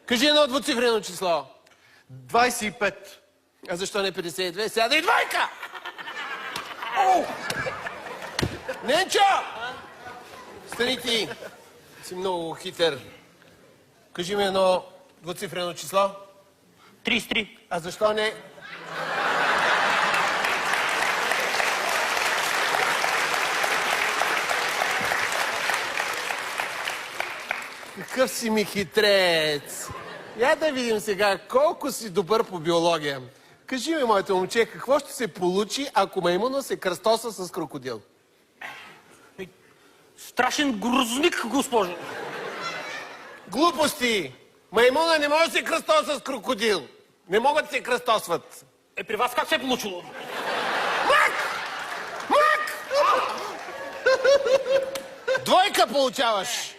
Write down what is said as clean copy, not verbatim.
Кажи едно двуцифрено число. 25. А защо не 52? Сяда и двойка! Ненчо! Стани ти. Си много хитър. Кажи ми едно двуцифрено число. 33. А защо не? Какъв си ми хитрец! Я да видим сега колко си добър по биология. Кажи ми, моето момче, какво ще се получи, ако маймуна се кръстоса с крокодил? Страшен грозник, госпожо. Глупости! Маймуна не може да се кръстоса с крокодил. Не могат да се кръстосват. При вас как се е получило? Мак! Мак! Двойка получаваш!